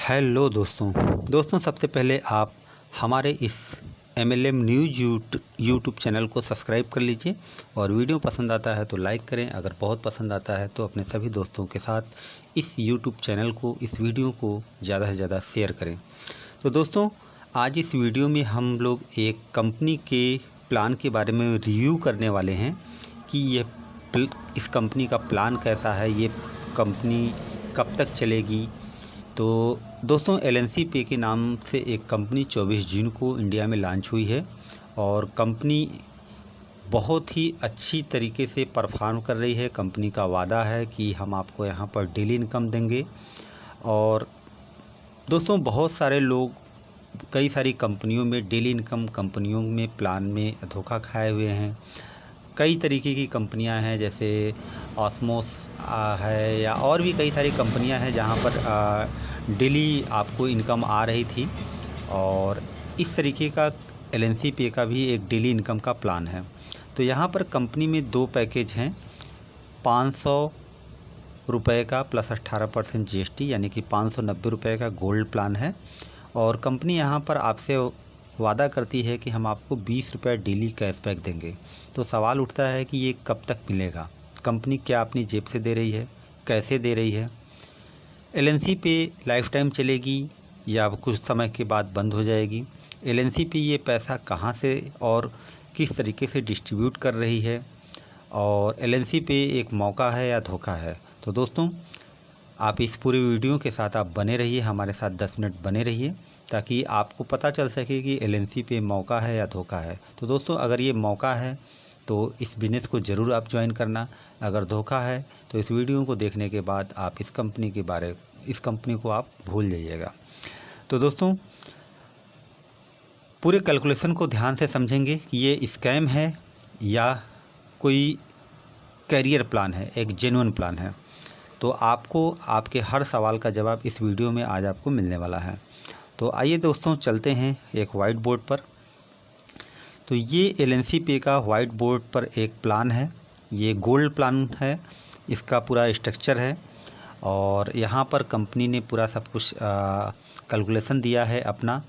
Hello दोस्तों सबसे पहले आप हमारे इस MLM न्यूज़ यूट्यूब चैनल को सब्सक्राइब कर लीजिए और वीडियो पसंद आता है तो लाइक करें। अगर बहुत पसंद आता है तो अपने सभी दोस्तों के साथ इस यूट्यूब चैनल को, इस वीडियो को ज़्यादा से ज़्यादा शेयर करें। तो दोस्तों, आज इस वीडियो में हम लोग एक कंपनी के प्लान के बारे में रिव्यू करने वाले हैं कि इस कंपनी का प्लान कैसा है, ये कंपनी कब तक चलेगी। तो दोस्तों, LNC पे के नाम से एक कंपनी 24 जून को इंडिया में लॉन्च हुई है और कंपनी बहुत ही अच्छी तरीके से परफॉर्म कर रही है। कंपनी का वादा है कि हम आपको यहाँ पर डेली इनकम देंगे। और दोस्तों, बहुत सारे लोग कई सारी कंपनियों में डेली इनकम कंपनियों में प्लान में धोखा खाए हुए हैं। कई तरीके की कंपनियां हैं, जैसे ऑस्मोस है या और भी कई सारी कंपनियां हैं जहां पर डेली आपको इनकम आ रही थी। और इस तरीके का LNC पे का भी एक डेली इनकम का प्लान है। तो यहाँ पर कंपनी में दो पैकेज हैं, 500 रुपये का प्लस 18% GST, यानी कि 590 रुपये का गोल्ड प्लान है। और कंपनी यहाँ पर आपसे वादा करती है कि हम आपको 20 रुपये डेली कैशबैक देंगे। तो सवाल उठता है कि ये कब तक मिलेगा। कंपनी क्या अपनी जेब से दे रही है, कैसे दे रही है। LNC पे लाइफ टाइम चलेगी या कुछ समय के बाद बंद हो जाएगी। LNC पे ये पैसा कहाँ से और किस तरीके से डिस्ट्रीब्यूट कर रही है, और LNC पे एक मौका है या धोखा है। तो दोस्तों, आप इस पूरे वीडियो के साथ आप बने रहिए, हमारे साथ 10 मिनट बने रहिए ताकि आपको पता चल सके कि LNC पे मौका है या धोखा है। तो दोस्तों, अगर ये मौका है तो इस बिज़नेस को ज़रूर आप ज्वाइन करना। अगर धोखा है तो इस वीडियो को देखने के बाद आप इस कंपनी को आप भूल जाइएगा। तो दोस्तों, पूरे कैलकुलेशन को ध्यान से समझेंगे कि ये स्कैम है या कोई कैरियर प्लान है, एक जेन्युइन प्लान है। तो आपको आपके हर सवाल का जवाब इस वीडियो में आज आपको मिलने वाला है। तो आइए दोस्तों, चलते हैं एक वाइट बोर्ड पर। तो ये LNC पे का वाइट बोर्ड पर एक प्लान है। ये गोल्ड प्लान है, इसका पूरा स्ट्रक्चर है। और यहाँ पर कंपनी ने पूरा सब कुछ कैलकुलेशन दिया है अपना,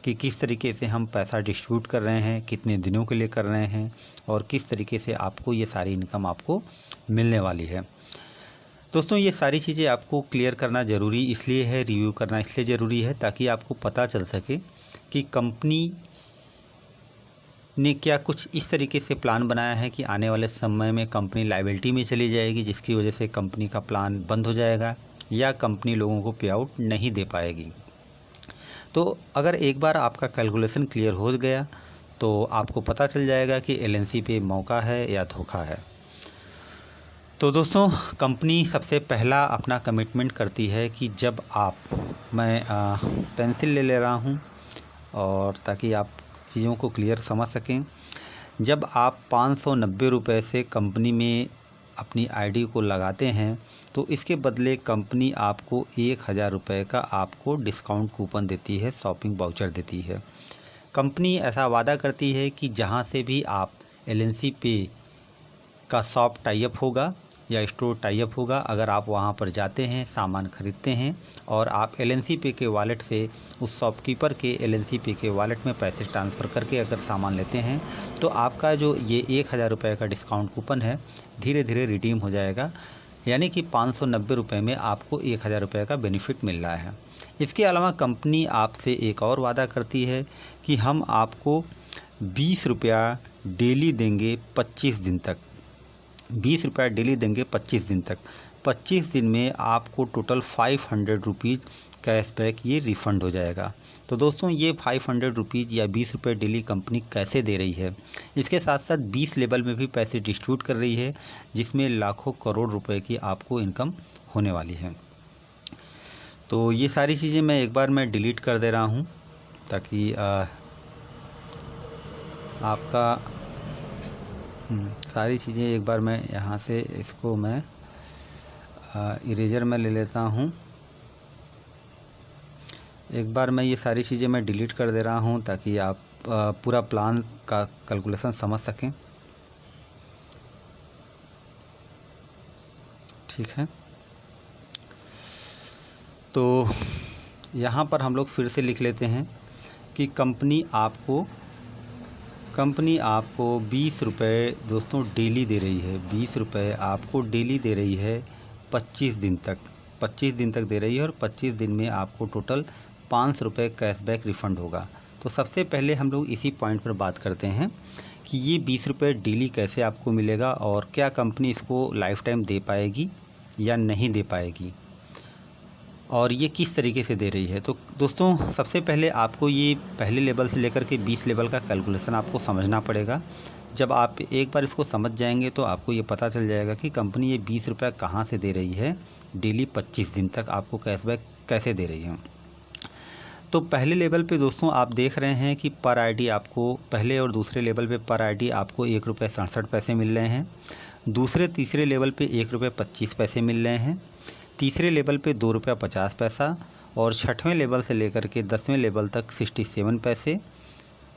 कि किस तरीके से हम पैसा डिस्ट्रीब्यूट कर रहे हैं, कितने दिनों के लिए कर रहे हैं और किस तरीके से आपको ये सारी इनकम आपको मिलने वाली है। दोस्तों, ये सारी चीज़ें आपको क्लियर करना ज़रूरी इसलिए है, रिव्यू करना इसलिए ज़रूरी है ताकि आपको पता चल सके कि कंपनी ने क्या कुछ इस तरीके से प्लान बनाया है कि आने वाले समय में कंपनी लायबिलिटी में चली जाएगी, जिसकी वजह से कंपनी का प्लान बंद हो जाएगा या कंपनी लोगों को पे आउट नहीं दे पाएगी। तो अगर एक बार आपका कैलकुलेशन क्लियर हो गया तो आपको पता चल जाएगा कि LNC पे मौका है या धोखा है। तो दोस्तों, कंपनी सबसे पहला अपना कमिटमेंट करती है कि जब मैं पेंसिल ले रहा हूँ और ताकि आप चीज़ों को क्लियर समझ सकें। जब आप 590 रुपये से कंपनी में अपनी ID को लगाते हैं तो इसके बदले कंपनी आपको 1000 रुपये का आपको डिस्काउंट कूपन देती है, शॉपिंग वाउचर देती है। कंपनी ऐसा वादा करती है कि जहां से भी आप LNC पे का शॉप टाइप होगा या स्टोर टाइप होगा, अगर आप वहां पर जाते हैं, सामान खरीदते हैं और आप LNC पे के वॉलेट से उस शॉपकीपर के LNC पे के वॉलेट में पैसे ट्रांसफ़र करके अगर सामान लेते हैं तो आपका जो ये 1000 रुपये का डिस्काउंट कूपन है धीरे धीरे रिडीम हो जाएगा। यानी कि 590 रुपये में आपको 1000 रुपये का बेनिफिट मिल रहा है। इसके अलावा कंपनी आपसे एक और वादा करती है कि हम आपको 20 रुपया डेली देंगे 25 दिन तक। 20 रुपया डेली देंगे 25 दिन तक। 25 दिन में आपको टोटल 500 रुपीज़ कैशबैक ये रिफ़ंड हो जाएगा। तो दोस्तों, ये 500 रुपीज़ या 20 रुपये डेली कंपनी कैसे दे रही है, इसके साथ साथ 20 लेवल में भी पैसे डिस्ट्रीब्यूट कर रही है, जिसमें लाखों करोड़ रुपए की आपको इनकम होने वाली है। तो ये सारी चीज़ें मैं डिलीट कर दे रहा हूँ ताकि आपका सारी चीज़ें एक बार मैं यहाँ से इसको मैं इरेजर में ले लेता हूँ। एक बार मैं ये सारी चीज़ें मैं डिलीट कर दे रहा हूँ ताकि आप पूरा प्लान का कैलकुलेशन समझ सकें। ठीक है, तो यहाँ पर हम लोग फिर से लिख लेते हैं कि कंपनी आपको 20 रुपये दोस्तों डेली दे रही है। 20 रुपये आपको डेली दे रही है 25 दिन तक। 25 दिन तक दे रही है और 25 दिन में आपको टोटल 500 रुपये कैशबैक रिफ़ंड होगा। तो सबसे पहले हम लोग इसी पॉइंट पर बात करते हैं कि ये 20 रुपये डेली कैसे आपको मिलेगा और क्या कंपनी इसको लाइफ टाइम दे पाएगी या नहीं दे पाएगी, और ये किस तरीके से दे रही है। तो दोस्तों सबसे पहले आपको ये पहले लेवल से लेकर के 20 लेवल का कैलकुलेशन आपको समझना पड़ेगा। जब आप एक बार इसको समझ जाएंगे तो आपको ये पता चल जाएगा कि कंपनी ये 20 रुपये कहाँ से दे रही है डेली 25 दिन तक आपको कैशबैक कैसे दे रही है। तो पहले लेवल पे दोस्तों आप देख रहे हैं कि पर आईडी आपको पहले और दूसरे लेवल पे पर आईडी आपको 1 रुपये 67 पैसे मिल रहे हैं। दूसरे तीसरे लेवल पे 1 रुपये 25 पैसे मिल रहे हैं। तीसरे लेवल पे 2 रुपये 50 पैसा और 6वें लेवल से लेकर के 10वें लेवल तक 67 पैसे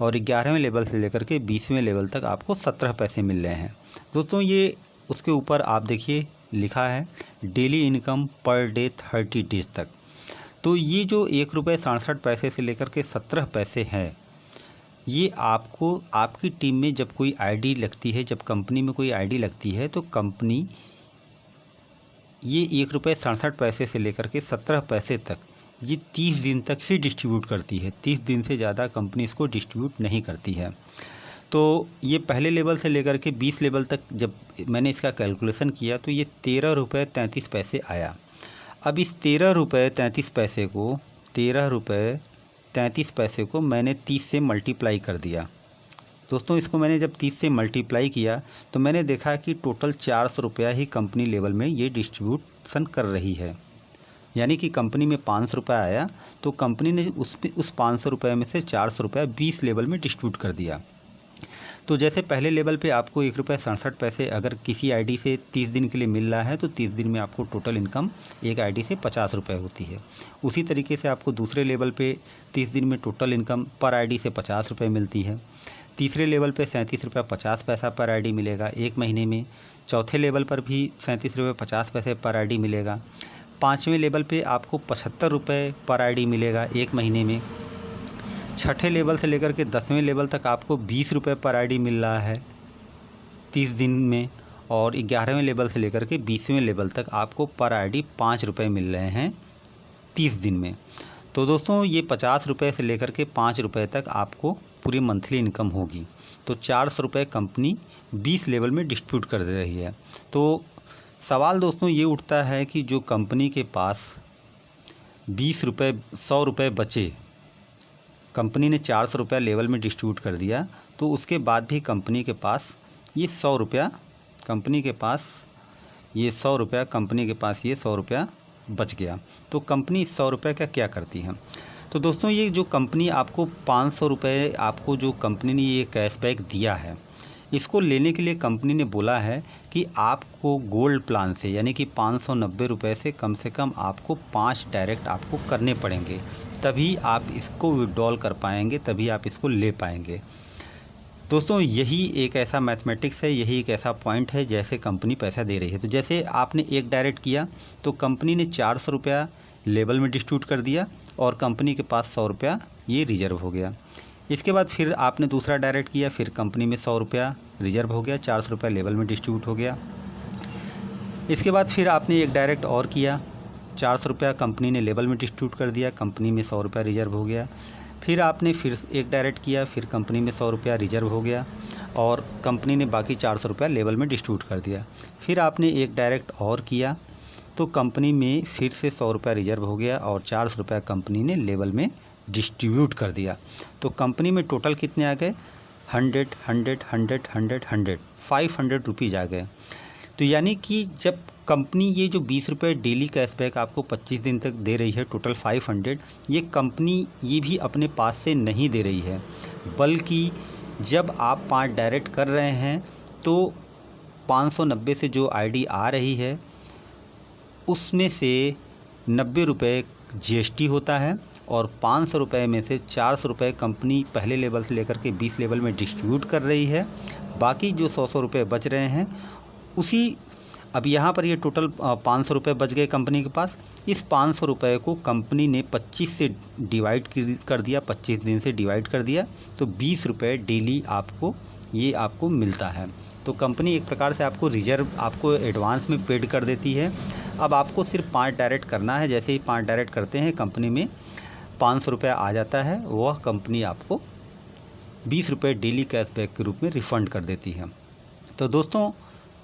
और 11वें लेवल से लेकर के 20वें लेवल तक आपको 17 पैसे मिल रहे हैं। दोस्तों ये उसके ऊपर आप देखिए लिखा है daily income per day 30 days तक। तो ये जो 1 रुपये 67 पैसे से लेकर के 17 पैसे हैं, ये आपको आपकी टीम में जब कोई आईडी लगती है, जब कंपनी में कोई आईडी लगती है तो कंपनी ये 1 रुपये 67 पैसे से लेकर के 17 पैसे तक ये 30 दिन तक ही डिस्ट्रीब्यूट करती है। 30 दिन से ज़्यादा कंपनी इसको डिस्ट्रीब्यूट नहीं करती है। तो ये पहले लेवल से लेकर के 20 लेवल तक जब मैंने इसका कैलकुलेशन किया तो ये 13 रुपये 33 पैसे आया। अब इस 13 रुपये 33 पैसे को मैंने 30 से मल्टीप्लाई कर दिया। दोस्तों इसको मैंने जब 30 से मल्टीप्लाई किया तो मैंने देखा कि टोटल 400 रुपया ही कंपनी लेवल में ये डिस्ट्रीब्यूशन कर रही है। यानी कि कंपनी में 500 रुपये आया तो कंपनी ने उस 500 रुपये में से 400 रुपया 20 लेवल में डिस्ट्रीब्यूट कर दिया। तो जैसे पहले लेवल पे आपको 1 रुपये 67 पैसे अगर किसी आईडी से 30 दिन के लिए मिल रहा है तो 30 दिन में आपको टोटल इनकम एक आईडी से 50 रुपये होती है। उसी तरीके से आपको दूसरे लेवल पे 30 दिन में टोटल इनकम पर आईडी से 50 रुपये मिलती है। तीसरे लेवल पे 37 रुपये 50 पैसा पर आईडी मिलेगा एक महीने में। चौथे लेवल पर भी 37 रुपये 50 पैसे पर आईडी मिलेगा। 5वें लेवल पे आपको 75 रुपये पर आईडी मिलेगा एक महीने में। 6ठे लेवल से लेकर के 10वें लेवल तक आपको 20 रुपये पर आईडी मिल रहा है 30 दिन में। और 11वें लेवल से लेकर के 20वें लेवल तक आपको पर आईडी 5 रुपये मिल रहे हैं 30 दिन में। तो दोस्तों ये 50 रुपये से लेकर के 5 रुपये तक आपको पूरी मंथली इनकम होगी। तो 400 रुपये कंपनी 20 लेवल में डिस्ट्रीब्यूट कर दे रही है। तो सवाल दोस्तों ये उठता है कि जो कंपनी के पास 20 रुपये 100 रुपये बचे, कंपनी ने 400 रुपया लेवल में डिस्ट्रीब्यूट कर दिया तो उसके बाद भी कंपनी के पास ये 100 रुपया कंपनी के पास ये 100 रुपया बच गया। तो कंपनी 100 रुपये का क्या करती है। तो दोस्तों ये जो कंपनी आपको 500 रुपये आपको जो कंपनी ने ये कैशबैक दिया है, इसको लेने के लिए कंपनी ने बोला है कि आपको गोल्ड प्लान से यानी कि 590 रुपये से कम आपको 5 डायरेक्ट आपको करने पड़ेंगे, तभी आप इसको विड्रॉल कर पाएंगे, तभी आप इसको ले पाएंगे। दोस्तों यही एक ऐसा मैथमेटिक्स है, यही एक ऐसा पॉइंट है जैसे कंपनी पैसा दे रही है। तो जैसे आपने एक डायरेक्ट किया तो कंपनी ने 400 रुपया लेवल में डिस्ट्रीब्यूट कर दिया और कंपनी के पास 100 रुपया ये रिजर्व हो गया। इसके बाद फिर आपने दूसरा डायरेक्ट किया, फिर कंपनी में 100 रुपया रिजर्व हो गया, 400 रुपया लेवल में डिस्ट्रीब्यूट हो गया। इसके बाद फिर आपने एक डायरेक्ट और किया, 400 रुपया कंपनी ने लेवल में डिस्ट्रीब्यूट कर दिया, कंपनी में 100 रुपया रिजर्व हो गया। फिर आपने फिर एक डायरेक्ट किया, फिर कंपनी में 100 रुपया रिजर्व हो गया और कंपनी ने बाकी 400 रुपया लेवल में डिस्ट्रीब्यूट कर दिया। फिर आपने एक डायरेक्ट और किया तो कंपनी में फिर से 100 रुपया रिजर्व हो गया और 400 रुपया कंपनी ने लेवल में डिस्ट्रीब्यूट कर दिया। तो कंपनी में टोटल कितने आ गए 100 500 रुपीज़ आ गए। तो यानी कि जब कंपनी ये जो 20 रुपये डेली कैशबैक आपको 25 दिन तक दे रही है टोटल 500, ये कंपनी ये भी अपने पास से नहीं दे रही है, बल्कि जब आप 5 डायरेक्ट कर रहे हैं तो 590 से जो आईडी आ रही है उसमें से 90 रुपये GST होता है और 500 रुपये में से 400 रुपये कंपनी पहले लेवल से लेकर के 20 लेवल में डिस्ट्रीब्यूट कर रही है। बाकी जो 100 रुपये बच रहे हैं उसी अब यहाँ पर ये टोटल 500 रुपये बच गए कंपनी के पास। इस 500 रुपये को कंपनी ने 25 से डिवाइड कर दिया, 25 दिन से डिवाइड कर दिया, तो 20 रुपये डेली आपको मिलता है। तो कंपनी एक प्रकार से आपको रिजर्व, आपको एडवांस में पेड कर देती है। अब आपको सिर्फ 5 डायरेक्ट करना है। जैसे ही 5 डायरेक्ट करते हैं कंपनी में 500 रुपये आ जाता है, वह कंपनी आपको 20 रुपये डेली कैशबैक के रूप में रिफ़ंड कर देती है। तो दोस्तों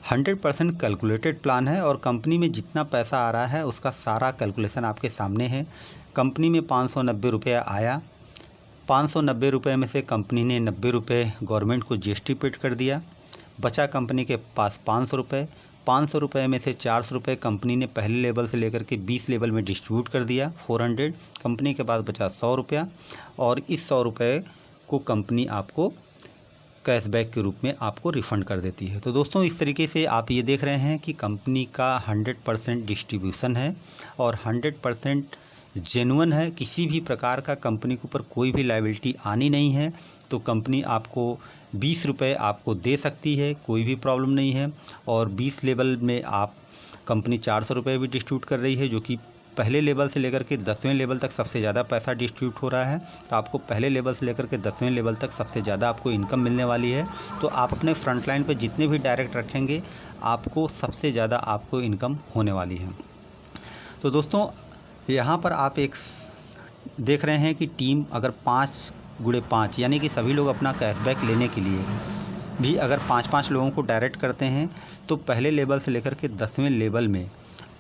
100% कैलकुलेटेड प्लान है और कंपनी में जितना पैसा आ रहा है उसका सारा कैलकुलेशन आपके सामने है। कंपनी में 590 रुपये आया, 590 रुपये में से कंपनी ने 90 रुपये गवर्नमेंट को GST पेड कर दिया। बचा कंपनी के पास 500 रुपये। 500 रुपये में से 400 रुपये कंपनी ने पहले लेवल से लेकर के 20 लेवल में डिस्ट्रीब्यूट कर दिया, 400। कंपनी के पास बचा 100 रुपया और इस 100 रुपये को कंपनी आपको कैशबैक के रूप में आपको रिफ़ंड कर देती है। तो दोस्तों इस तरीके से आप ये देख रहे हैं कि कंपनी का 100% डिस्ट्रीब्यूशन है और 100% जेन्युइन है। किसी भी प्रकार का कंपनी के ऊपर कोई भी लायबिलिटी आनी नहीं है। तो कंपनी आपको 20 रुपये आपको दे सकती है, कोई भी प्रॉब्लम नहीं है। और 20 लेवल में आप कंपनी 400 रुपये भी डिस्ट्रीब्यूट कर रही है, जो कि पहले लेवल से लेकर के 10वें लेवल तक सबसे ज़्यादा पैसा डिस्ट्रीब्यूट हो रहा है। तो आपको पहले लेवल से लेकर के 10वें लेवल तक सबसे ज़्यादा आपको इनकम मिलने वाली है। तो आप अपने फ्रंट लाइन पे जितने भी डायरेक्ट रखेंगे आपको सबसे ज़्यादा आपको इनकम होने वाली है। तो दोस्तों यहाँ पर आप एक देख रहे हैं कि टीम अगर 5x5 यानी कि सभी लोग अपना कैशबैक लेने के लिए भी अगर 5-5 लोगों को डायरेक्ट करते हैं तो पहले लेवल से लेकर के 10वें लेवल में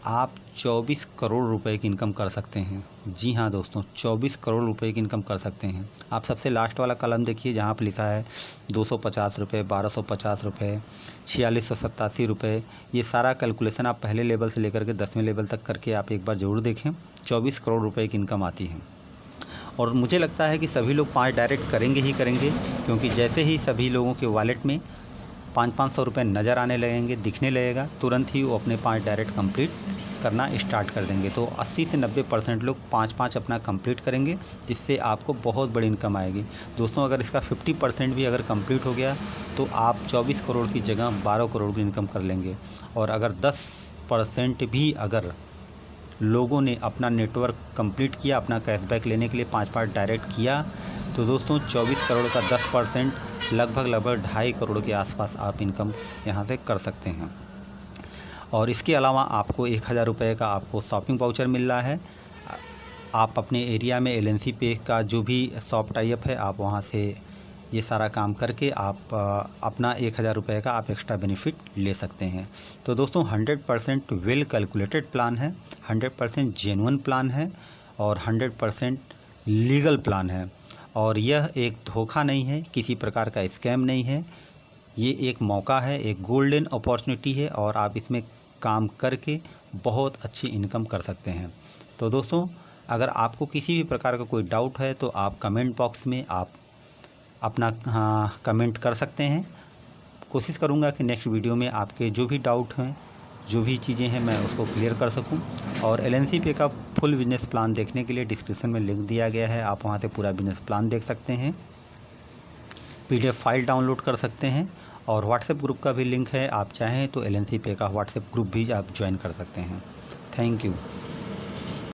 आप 24 करोड़ रुपए की इनकम कर सकते हैं। जी हाँ दोस्तों, 24 करोड़ रुपए की इनकम कर सकते हैं। आप सबसे लास्ट वाला कॉलम देखिए जहाँ पर लिखा है 250 रुपये, 1250 रुपये, 4687 रुपये। ये सारा कैलकुलेशन आप पहले लेवल से लेकर के 10वें लेवल तक करके आप एक बार ज़रूर देखें। 24 करोड़ रुपए की इनकम आती है और मुझे लगता है कि सभी लोग 5 डायरेक्ट करेंगे ही करेंगे, क्योंकि जैसे ही सभी लोगों के वॉलेट में 500-500 रुपये नज़र आने लगेंगे, दिखने लगेगा, तुरंत ही वो अपने 5 डायरेक्ट कंप्लीट करना स्टार्ट कर देंगे। तो 80 से 90% लोग 5-5 अपना कंप्लीट करेंगे, जिससे आपको बहुत बड़ी इनकम आएगी। दोस्तों अगर इसका 50% भी अगर कंप्लीट हो गया तो आप 24 करोड़ की जगह 12 करोड़ की इनकम कर लेंगे। और अगर 10% भी अगर लोगों ने अपना नेटवर्क कंप्लीट किया, अपना कैशबैक लेने के लिए 5 डायरेक्ट किया, तो दोस्तों 24 करोड़ का 10% लगभग 2.5 करोड़ के आसपास आप इनकम यहाँ से कर सकते हैं। और इसके अलावा आपको 1000 रुपये का आपको शॉपिंग वाउचर मिल रहा है। आप अपने एरिया में LNC पे का जो भी शॉप टाइप है आप वहाँ से ये सारा काम करके आप अपना 1000 रुपये का आप एक्स्ट्रा बेनिफिट ले सकते हैं। तो दोस्तों 100% वेल कैलकुलेटेड प्लान है, 100% जेन्युइन प्लान है और 100% लीगल प्लान है। और यह एक धोखा नहीं है, किसी प्रकार का स्कैम नहीं है। ये एक मौका है, एक गोल्डन अपॉर्चुनिटी है और आप इसमें काम करके बहुत अच्छी इनकम कर सकते हैं। तो दोस्तों अगर आपको किसी भी प्रकार का कोई डाउट है तो आप कमेंट बॉक्स में आप अपना कमेंट कर सकते हैं। कोशिश करूँगा कि नेक्स्ट वीडियो में आपके जो भी डाउट हैं, जो भी चीज़ें हैं, मैं उसको क्लियर कर सकूं। और LNC पे का फुल बिजनेस प्लान देखने के लिए डिस्क्रिप्शन में लिंक दिया गया है, आप वहां से पूरा बिजनेस प्लान देख सकते हैं, PDF फाइल डाउनलोड कर सकते हैं। और व्हाट्सएप ग्रुप का भी लिंक है, आप चाहें तो LNC पे का व्हाट्सएप ग्रुप भी आप ज्वाइन कर सकते हैं। Thank you.